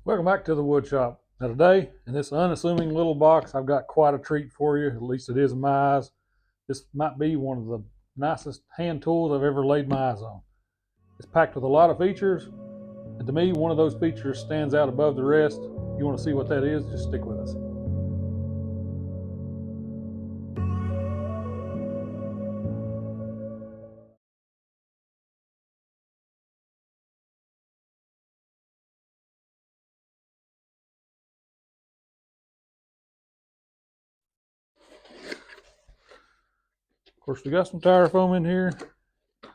Welcome back to the wood shop. Now today, in this unassuming little box, I've got quite a treat for you. At least it is in my eyes. This might be one of the nicest hand tools I've ever laid my eyes on. It's packed with a lot of features, and to me, one of those features stands out above the rest. If you want to see what that is, just stick with us. Of course, we got some tire foam in here, a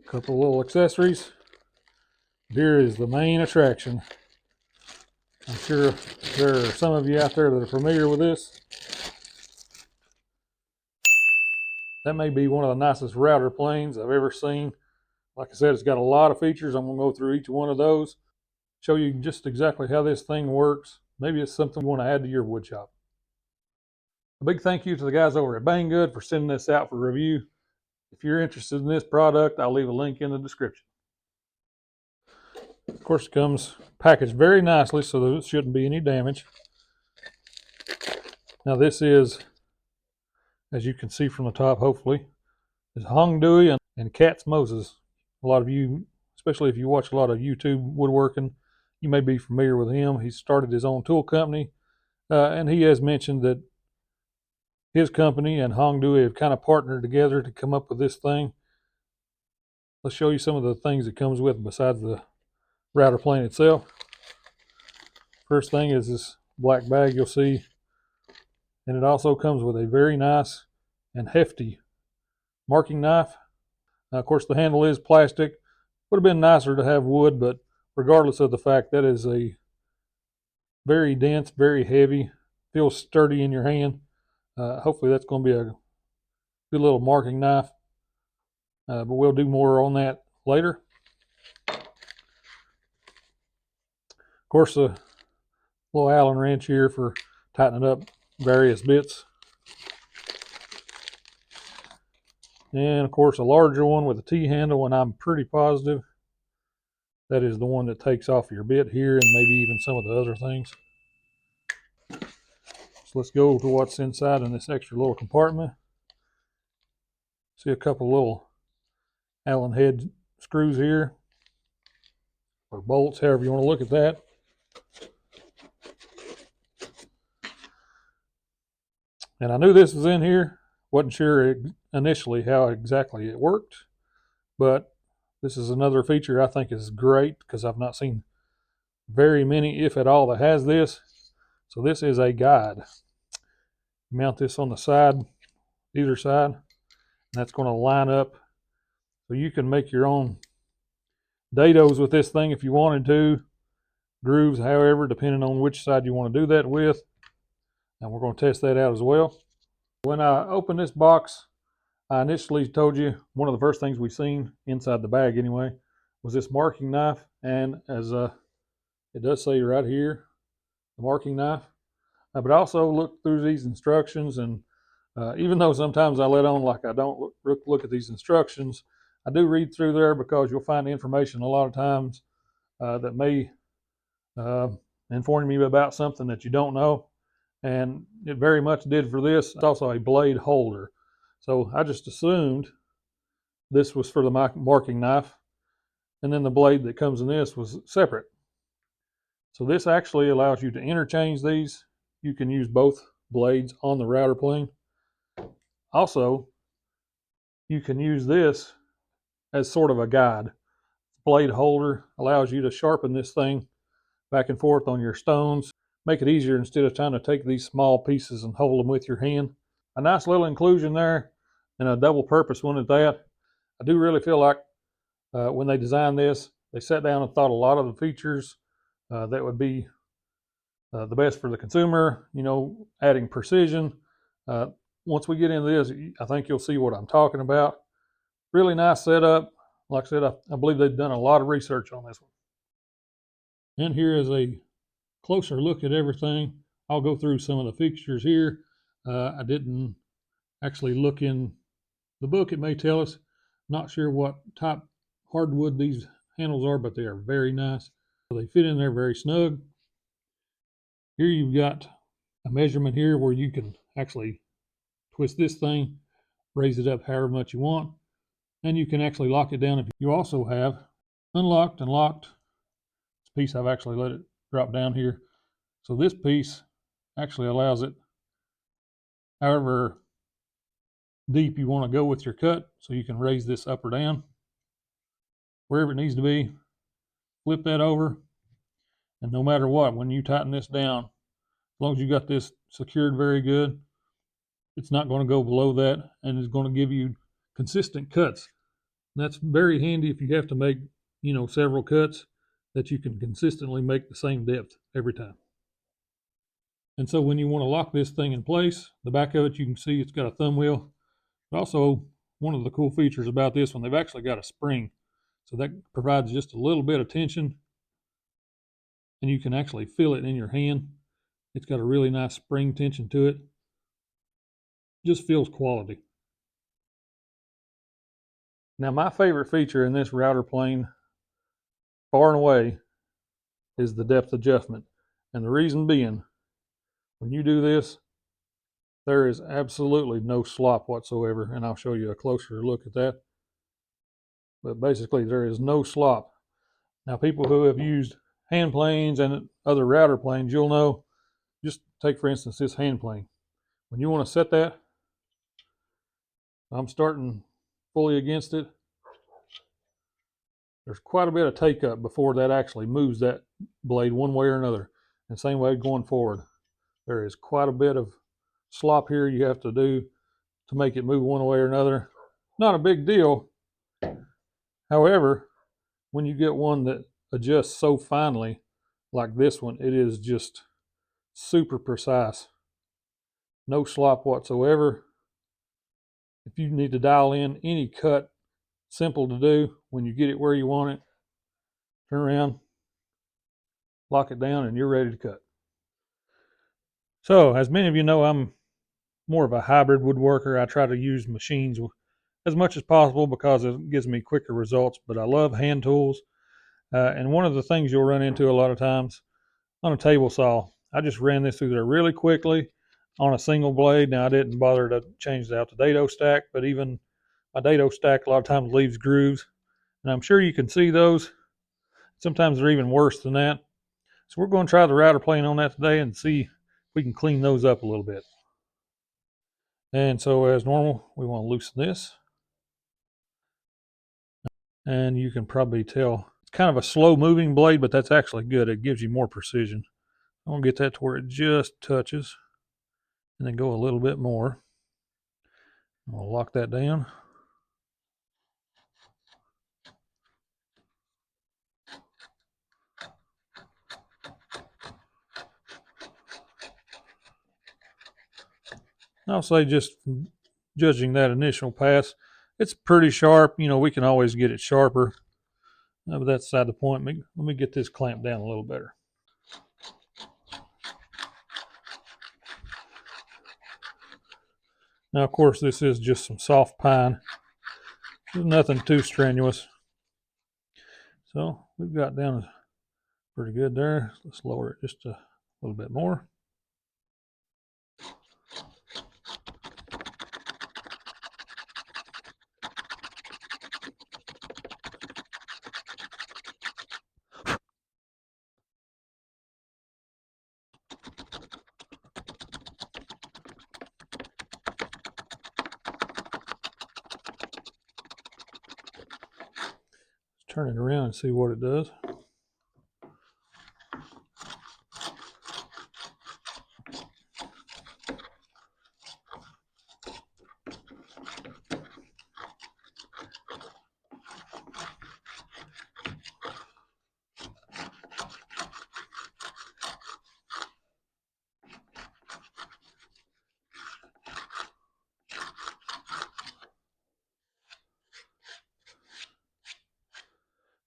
couple little accessories. Here is the main attraction. I'm sure there are some of you out there that are familiar with this. That may be one of the nicest router planes I've ever seen. Like I said, it's got a lot of features. I'm going to go through each one of those, show you just exactly how this thing works. Maybe it's something you want to add to your wood shop. A big thank you to the guys over at Banggood for sending this out for review. If you're interested in this product, I'll leave a link in the description. Of course, it comes packaged very nicely, so there shouldn't be any damage. Now this is, as you can see from the top, hopefully, is Hong Dui and Katz Moses. A lot of you, especially if you watch a lot of YouTube woodworking, you may be familiar with him. He started his own tool company, and he has mentioned that his company and Hong Dui have kind of partnered together to come up with this thing. Let's show you some of the things it comes with besides the router plane itself. First thing is this black bag you'll see, and it also comes with a very nice and hefty marking knife. Now, of course, the handle is plastic. Would have been nicer to have wood, but regardless of the fact, that is a very dense, very heavy, feels sturdy in your hand. Hopefully that's going to be a good little marking knife, but we'll do more on that later. Of course, a little Allen wrench here for tightening up various bits. And of course a larger one with a T-handle, and I'm pretty positive that is the one that takes off your bit here and maybe even some of the other things. So let's go to what's inside in this extra little compartment. See a couple little Allen head screws here, or bolts, however you want to look at that. And I knew this was in here. Wasn't sure initially how exactly it worked, but this is another feature I think is great because I've not seen very many, if at all, that has this. So this is a guide. Mount this on the side, either side, and that's going to line up so you can make your own dados with this thing if you wanted to, grooves, however, depending on which side you want to do that with. And we're going to test that out as well. When I opened this box, I initially told you one of the first things we seen inside the bag anyway was this marking knife, and as it does say right here, the marking knife. But I also looked through these instructions, and even though sometimes I let on like I don't look at these instructions, I do read through there because you'll find information a lot of times that may inform you about something that you don't know. And it very much did for this. It's also a blade holder. So I just assumed this was for the marking knife, and then the blade that comes in this was separate. So this actually allows you to interchange these. You can use both blades on the router plane. Also, you can use this as sort of a guide. Blade holder allows you to sharpen this thing back and forth on your stones, make it easier instead of trying to take these small pieces and hold them with your hand. A nice little inclusion there, and a double purpose one at that. I do really feel like when they designed this, they sat down and thought a lot of the features that would be the best for the consumer, adding precision. Once we get into this, I think you'll see what I'm talking about. Really nice setup. Like I said, I believe they've done a lot of research on this one. And here is a closer look at everything. I'll go through some of the fixtures here. I didn't actually look in the book. It may tell us. Not sure what type hardwood these handles are, but they are very nice. So they fit in there very snug. Here you've got a measurement here where you can actually twist this thing, raise it up however much you want, and you can actually lock it down. If you also have unlocked and locked. This piece, I've actually let it drop down here. So this piece actually allows it however deep you want to go with your cut, so you can raise this up or down wherever it needs to be. Flip that over, and no matter what, when you tighten this down, as long as you got this secured very good, it's not going to go below that, and it's going to give you consistent cuts. That's very handy if you have to make, several cuts, that you can consistently make the same depth every time. And so when you want to lock this thing in place, the back of it, you can see it's got a thumb wheel. But also, one of the cool features about this one, they've actually got a spring. So that provides just a little bit of tension, and you can actually feel it in your hand. It's got a really nice spring tension to it. Just feels quality. Now, my favorite feature in this router plane, far and away, is the depth adjustment. And the reason being, when you do this, there is absolutely no slop whatsoever, and I'll show you a closer look at that. But basically, there is no slop. Now, people who have used hand planes and other router planes, you'll know, just take, for instance, this hand plane. When you want to set that, I'm starting fully against it. There's quite a bit of take up before that actually moves that blade one way or another. And same way going forward. There is quite a bit of slop here you have to do to make it move one way or another. Not a big deal. However, when you get one that adjusts so finely like this one, it is just super precise. No slop whatsoever. If you need to dial in any cut, simple to do. When you get it where you want it, turn around, lock it down, and you're ready to cut. So, as many of you know, I'm more of a hybrid woodworker. I try to use machines as much as possible because it gives me quicker results, but I love hand tools. And one of the things you'll run into a lot of times on a table saw, I just ran this through there really quickly on a single blade. Now, I didn't bother to change out the dado stack, but even my dado stack a lot of times leaves grooves, and I'm sure you can see those. Sometimes they're even worse than that. So we're going to try the router plane on that today and see if we can clean those up a little bit. And so as normal, we want to loosen this. And you can probably tell it's kind of a slow moving blade, but that's actually good. It gives you more precision. I'm going to get that to where it just touches and then go a little bit more. I'm going to lock that down. I'll say, just judging that initial pass, it's pretty sharp. We can always get it sharper. But that's beside the point. Let me get this clamped down a little better. Now, of course, this is just some soft pine. There's nothing too strenuous. So we've got down pretty good there. Let's lower it just a little bit more. Turn it around and see what it does.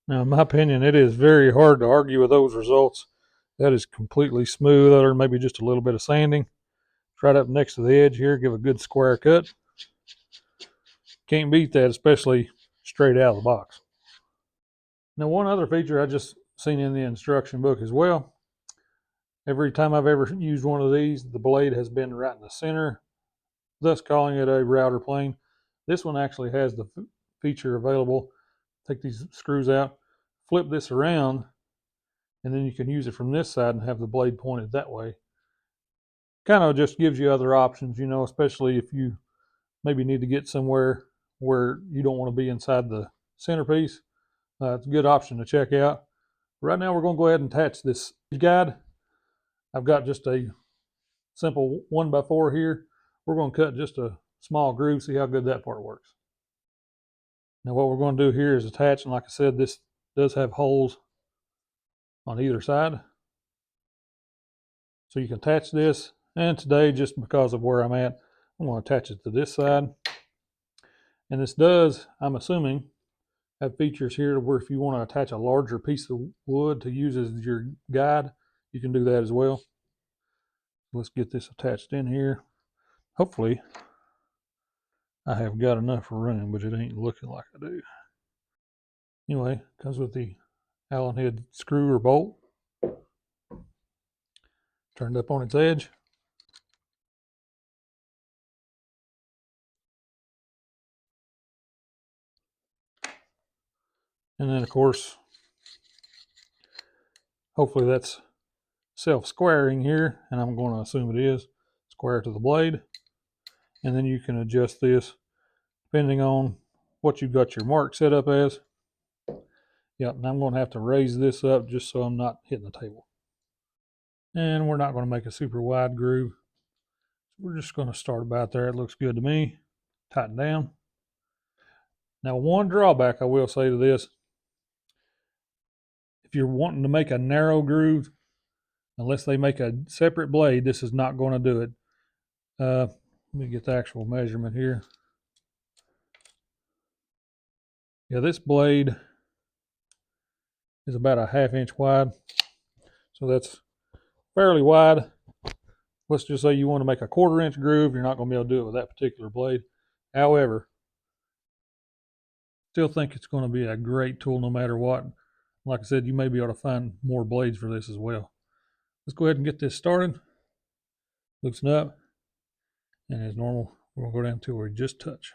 Now, in my opinion, it is very hard to argue with those results. That is completely smooth, other than maybe just a little bit of sanding. Right up next to the edge here, give a good square cut. Can't beat that, especially straight out of the box. Now, one other feature I just seen in the instruction book as well, every time I've ever used one of these, the blade has been right in the center, thus calling it a router plane. This one actually has the feature available. Take these screws out, flip this around, and then you can use it from this side and have the blade pointed that way. Kind of just gives you other options, you know, especially if you maybe need to get somewhere where you don't want to be inside the centerpiece. It's a good option to check out. Right now we're going to go ahead and attach this guide. I've got just a simple 1x4 here. We're going to cut just a small groove, see how good that part works. Now what we're going to do here is attach, and like I said, this does have holes on either side. So you can attach this, and today, just because of where I'm at, I'm going to attach it to this side. And this does, I'm assuming, have features here where if you want to attach a larger piece of wood to use as your guide, you can do that as well. Let's get this attached in here. Hopefully I have got enough room, but it ain't looking like I do. Anyway, comes with the Allen head screw or bolt, turned up on its edge. And then of course, hopefully that's self-squaring here, and I'm going to assume it is. Square to the blade. And then you can adjust this depending on what you've got your mark set up as. Yep, and I'm going to have to raise this up just so I'm not hitting the table. And we're not going to make a super wide groove. We're just going to start about there. It looks good to me. Tighten down. Now, one drawback I will say to this, if you're wanting to make a narrow groove, unless they make a separate blade, this is not going to do it. Let me get the actual measurement here. Yeah, this blade is about a 1/2 inch wide. So that's fairly wide. Let's just say you want to make a 1/4 inch groove. You're not going to be able to do it with that particular blade. However, still think it's going to be a great tool no matter what. Like I said, you may be able to find more blades for this as well. Let's go ahead and get this started. Loosen up. And as normal, we'll go down to where we just touch.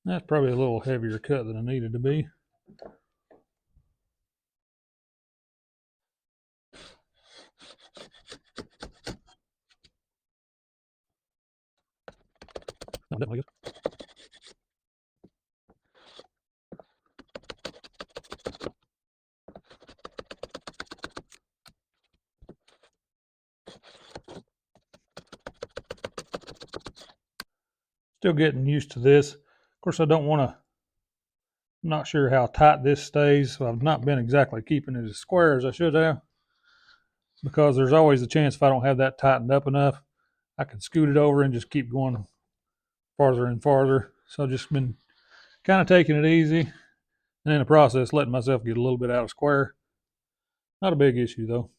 That's probably a little heavier cut than it needed to be. No, definitely good. Still getting used to this. Of course, I don't want to, I'm not sure how tight this stays, so I've not been exactly keeping it as square as I should have, because there's always a chance if I don't have that tightened up enough, I can scoot it over and just keep going farther and farther. So I've just been kind of taking it easy, and in the process letting myself get a little bit out of square. Not a big issue though.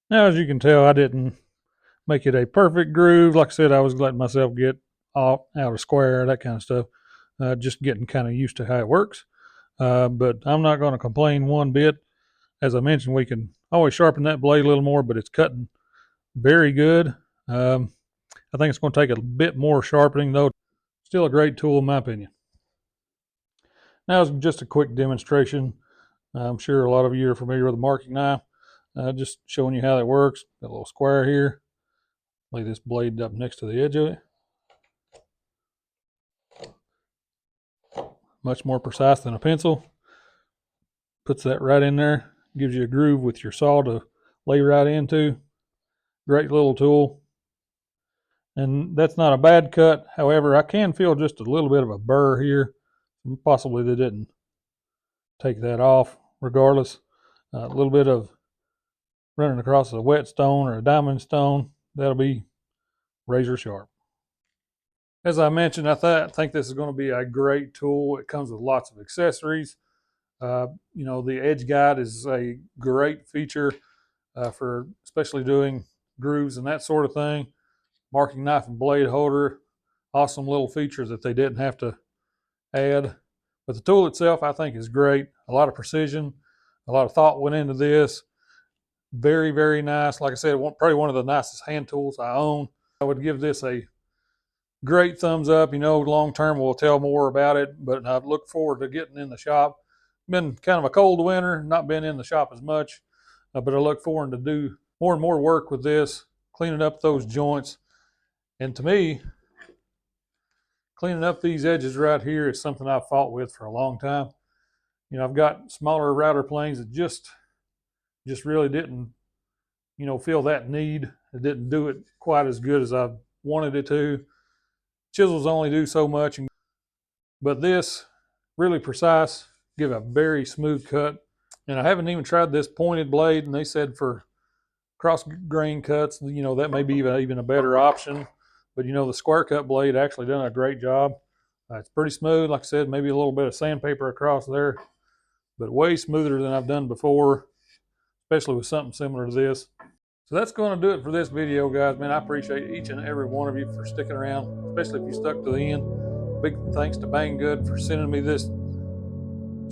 Now, as you can tell, I didn't make it a perfect groove. Like I said, I was letting myself get out of square, that kind of stuff. Just getting kind of used to how it works. But I'm not going to complain one bit. As I mentioned, we can always sharpen that blade a little more, but it's cutting very good. I think it's going to take a bit more sharpening, though. Still a great tool in my opinion. Now it's just a quick demonstration. I'm sure a lot of you are familiar with the marking knife. Just showing you how that works. Got a little square here. Lay this blade up next to the edge of it. Much more precise than a pencil. Puts that right in there. Gives you a groove with your saw to lay right into. Great little tool. And that's not a bad cut. However, I can feel just a little bit of a burr here. possibly they didn't take that off. Regardless, a little bit of running across a whetstone or a diamond stone, that'll be razor sharp. As I mentioned, I think this is going to be a great tool. It comes with lots of accessories. You know, the edge guide is a great feature for especially doing grooves and that sort of thing. Marking knife and blade holder, awesome little features that they didn't have to add. But the tool itself, I think, is great. A lot of precision, a lot of thought went into this. Very, very nice. Like I said, probably one of the nicest hand tools I own. I would give this a great thumbs up. You know, long term we'll tell more about it, but I look forward to getting in the shop. Been kind of a cold winter, not been in the shop as much, but I look forward to do more and more work with this, cleaning up those joints. And to me, cleaning up these edges right here is something I've fought with for a long time. You know, I've got smaller router planes that just really didn't, you know, feel that need. It didn't do it quite as good as I wanted it to. Chisels only do so much, but this really precise, give a very smooth cut. And I haven't even tried this pointed blade, and they said for cross grain cuts, you know, that may be even a better option. But you know, the square cut blade actually done a great job. It's pretty smooth. Like I said, maybe a little bit of sandpaper across there, but way smoother than I've done before, especially with something similar to this. So that's going to do it for this video, guys. Man, I appreciate each and every one of you for sticking around, especially if you stuck to the end. Big thanks to Banggood for sending me this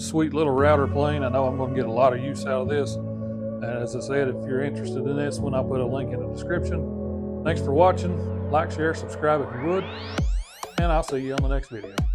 sweet little router plane. I know I'm going to get a lot of use out of this. And as I said, if you're interested in this one, I'll put a link in the description. Thanks for watching. Like, share, subscribe if you would. And I'll see you on the next video.